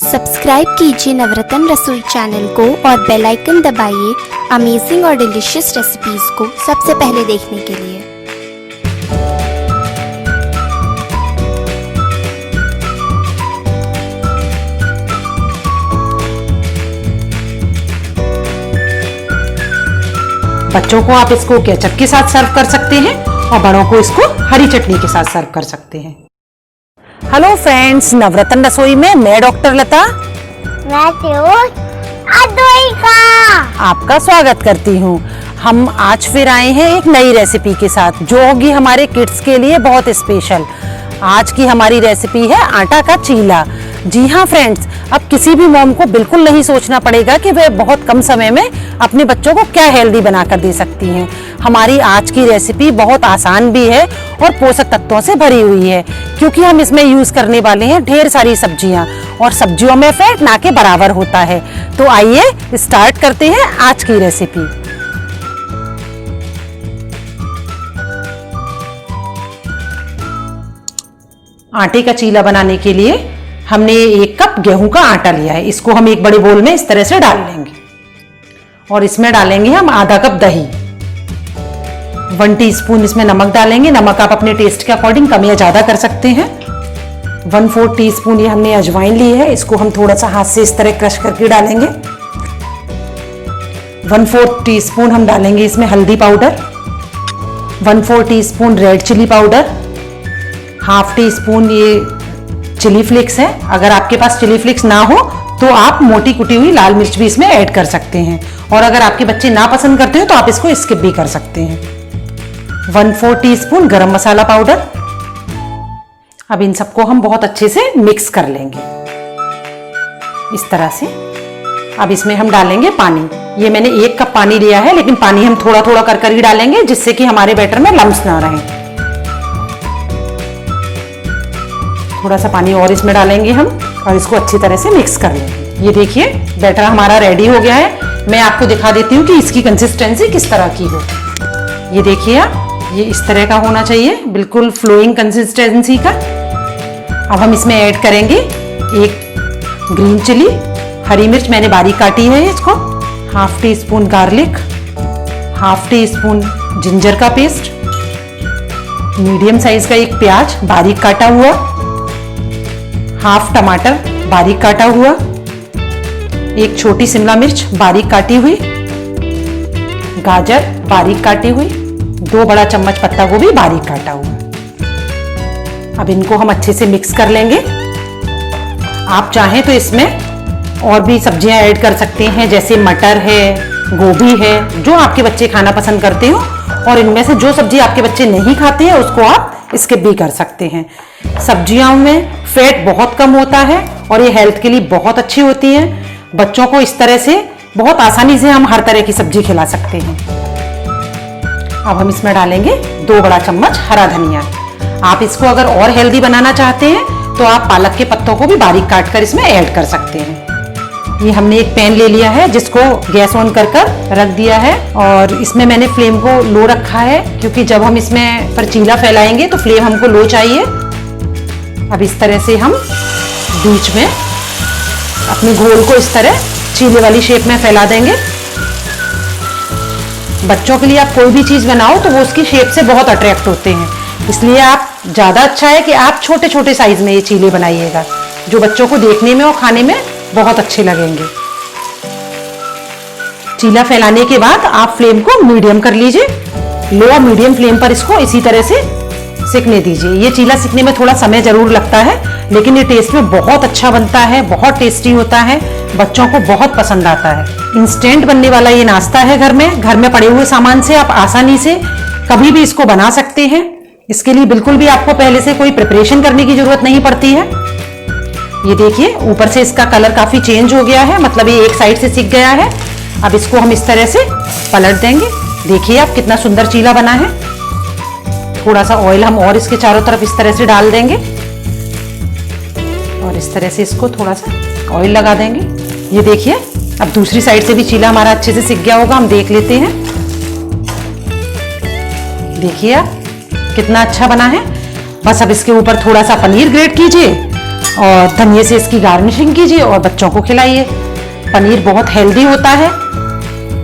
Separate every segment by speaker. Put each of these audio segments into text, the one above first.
Speaker 1: Subscribe कीजिए नवरत्न रसोई channel को और बेल आइकन दबाइए अमेजिंग और डिलीशियस रेसिपीज को सबसे पहले देखने के लिए।
Speaker 2: बच्चों को आप इसको केचप के साथ सर्व कर सकते हैं और बड़ों को इसको हरी चटनी के साथ सर्व कर सकते हैं। हेलो फ्रेंड्स, नवरत्न रसोई में मैं डॉक्टर लता,
Speaker 3: मैं अद्वैका
Speaker 2: आपका स्वागत करती हूँ। हम आज फिर आए हैं एक नई रेसिपी के साथ जो होगी हमारे किड्स के लिए बहुत स्पेशल। आज की हमारी रेसिपी है आटा का चीला। जी हाँ फ्रेंड्स, अब किसी भी मॉम को बिल्कुल नहीं सोचना पड़ेगा कि वह बहुत कम समय में अपने बच्चों को क्या हेल्दी बनाकर दे सकती हैं। हमारी आज की रेसिपी बहुत आसान भी है और पोषक तत्वों से भरी हुई है, क्योंकि हम इसमें यूज करने वाले हैं ढेर सारी सब्जियां और सब्जियों में फैट ना के बराबर होता है। तो आइए स्टार्ट करते हैं आज की रेसिपी। आटे का चीला बनाने के लिए हमने 1 कप गेहूं का आटा लिया है। इसको हम एक बड़े बोल में इस तरह से डाल लेंगे और इसमें डालेंगे हम आधा कप दही, 1 टीस्पून इसमें नमक डालेंगे। नमक आप अपने टेस्ट के अकॉर्डिंग कम या ज्यादा कर सकते हैं। 1/4 टीस्पून ये हमने अजवाइन ली है, इसको हम थोड़ा सा हाथ से इस तरह क्रश करके डालेंगे। 1/4 टीस्पून हम डालेंगे इसमें हल्दी powder, 1/4 teaspoon red chilli powder, 1/2 teaspoon ये चिली फ्लेक्स है। अगर आपके पास चिली फ्लेक्स ना हो तो आप मोटी कुटी हुई लाल मिर्च भी इसमें ऐड कर सकते हैं, और अगर आपके बच्चे ना पसंद करते हो तो आप इसको स्किप भी कर सकते हैं। 1/4 टीस्पून गरम मसाला पाउडर। अब इन सबको हम बहुत अच्छे से मिक्स कर लेंगे इस तरह से। अब इसमें हम डालेंगे पानी। ये मैंने 1 कप पानी लिया है, लेकिन पानी हम थोड़ा थोड़ा कर ही डालेंगे जिससे कि हमारे बैटर में लम्स ना रहें। थोड़ा सा पानी और इसमें डालेंगे हम और इसको अच्छी तरह से मिक्स कर लेंगे। ये देखिए बैटर हमारा रेडी हो गया है। मैं आपको दिखा देती हूँ कि इसकी कंसिस्टेंसी किस तरह की हो। ये देखिए आप, ये इस तरह का होना चाहिए, बिल्कुल फ्लोइंग कंसिस्टेंसी का। अब हम इसमें ऐड करेंगे 1 ग्रीन चिली, हरी मिर्च मैंने बारीक काटी है इसको, 1/2 टीस्पून गार्लिक, 1/2 टीस्पून जिंजर का पेस्ट, मीडियम साइज का 1 प्याज बारीक काटा हुआ, 1/2 टमाटर बारीक काटा हुआ, 1 छोटी शिमला मिर्च बारीक काटी हुई, गाजर बारीक काटी हुई, 2 बड़ा चम्मच पत्ता गोभी बारीक काटा हुआ। अब इनको हम अच्छे से मिक्स कर लेंगे। आप चाहें तो इसमें और भी सब्जियां ऐड कर सकते हैं, जैसे मटर है, गोभी है, जो आपके बच्चे खाना पसंद करते हो, और इनमें से जो सब्जी आपके बच्चे नहीं खाते हैं उसको आप स्किप भी कर सकते हैं। सब्जियों में फैट बहुत कम होता है और ये हेल्थ के लिए बहुत अच्छी होती है। बच्चों को इस तरह से बहुत आसानी से हम हर तरह की सब्जी खिला सकते हैं। अब हम इसमें डालेंगे 2 बड़ा चम्मच हरा धनिया। आप इसको अगर और हेल्दी बनाना चाहते हैं तो आप पालक के पत्तों को भी बारीक काट कर इसमें ऐड कर सकते हैं। ये हमने एक पैन ले लिया है जिसको गैस ऑन कर रख दिया है, और इसमें मैंने फ्लेम को लो रखा है, क्योंकि जब हम इसमें पर चीला फैलाएंगे तो फ्लेम हमको लो चाहिए। अब इस तरह से हम बीच में अपने घोल को इस तरह चीले वाली शेप में फैला देंगे। बच्चों के लिए आप कोई भी चीज बनाओ तो वो उसकी शेप से बहुत अट्रैक्ट होते हैं, इसलिए आप ज्यादा अच्छा है कि आप छोटे छोटे साइज में ये चीले बनाइएगा, जो बच्चों को देखने में और खाने में बहुत अच्छे लगेंगे। चीला फैलाने के बाद आप फ्लेम को मीडियम कर लीजिए। लो और मीडियम फ्लेम पर इसको इसी तरह से सिकने दीजिए। ये चीला सिकने में थोड़ा समय जरूर लगता है, लेकिन ये टेस्ट में बहुत अच्छा बनता है, बहुत टेस्टी होता है, बच्चों को बहुत पसंद आता है। इंस्टेंट बनने वाला ये नाश्ता है। घर में पड़े हुए सामान से आप आसानी से कभी भी इसको बना सकते हैं। इसके लिए बिल्कुल भी आपको पहले से कोई प्रिपरेशन करने की जरूरत नहीं पड़ती है। ये देखिए ऊपर से इसका कलर काफी चेंज हो गया है, मतलब ये एक साइड से सिक गया है। अब इसको हम इस तरह से पलट देंगे। देखिए आप कितना सुंदर चीला बना है। थोड़ा सा ऑयल हम और इसके चारों तरफ इस तरह से डाल देंगे और इस तरह से इसको थोड़ा सा ऑयल लगा देंगे। ये देखिए अब दूसरी साइड से भी चीला हमारा अच्छे से सिक गया होगा, हम देख लेते हैं। देखिए आप कितना अच्छा बना है। बस अब इसके ऊपर थोड़ा सा पनीर ग्रेट कीजिए और धनिये से इसकी गार्निशिंग कीजिए और बच्चों को खिलाइए। पनीर बहुत हेल्दी होता है,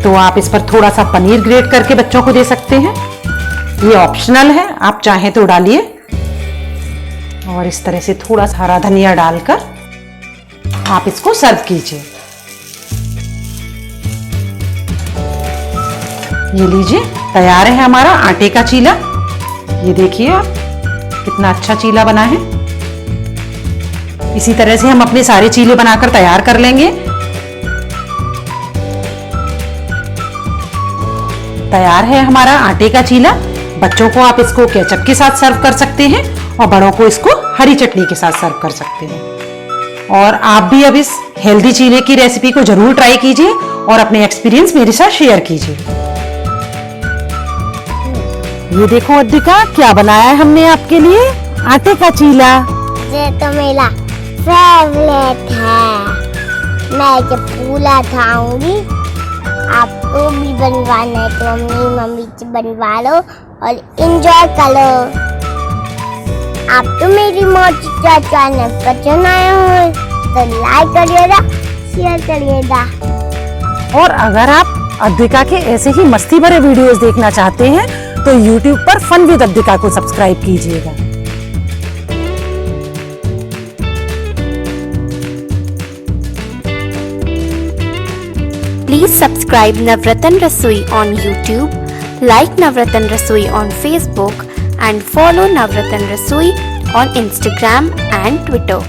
Speaker 2: तो आप इस पर थोड़ा सा पनीर ग्रेट करके बच्चों को दे सकते हैं। ये ऑप्शनल है, आप चाहें तो डालिए। और इस तरह से थोड़ा सा हरा धनिया डालकर आप इसको सर्व कीजिए। ये लीजिए, तैयार है हमारा आटे का चीला। ये देखिए आप, कितना अच्छा चीला बना है। इसी तरह से हम अपने सारे चीले बनाकर तैयार कर लेंगे। तैयार है हमारा आटे का चीला। बच्चों को आप इसको केचप के साथ सर्व कर सकते हैं और बड़ों को इसको हरी चटनी के साथ सर्व कर सकते हैं। और आप भी अब इस हेल्दी चीले की रेसिपी को जरूर ट्राई कीजिए और अपने एक्सपीरियंस मेरे साथ शेयर कीजिए। ये देखो अद्विका, क्या बनाया है हमने आपके लिए, आटे का चीला।
Speaker 3: ये तो मेरा फेवरेट है। मैं जब पूरा खाऊंगी, आपको भी बनवाना है तो मम्मी से बनवा लो और एंजॉय करो। आप तो मेरी मोटी चैनल पसंद आए हो तो लाइक करिएगा, शेयर करिएगा।
Speaker 2: और अगर आप अद्विका के ऐसे ही मस्ती भरे वीडियोस देखना चाहते हैं तो YouTube पर फन विद अद्विका को सब्सक्राइब कीजिएगा।
Speaker 1: Please subscribe Navratan Rasoi on YouTube, like Navratan Rasoi on Facebook and follow Navratan Rasoi on Instagram and Twitter.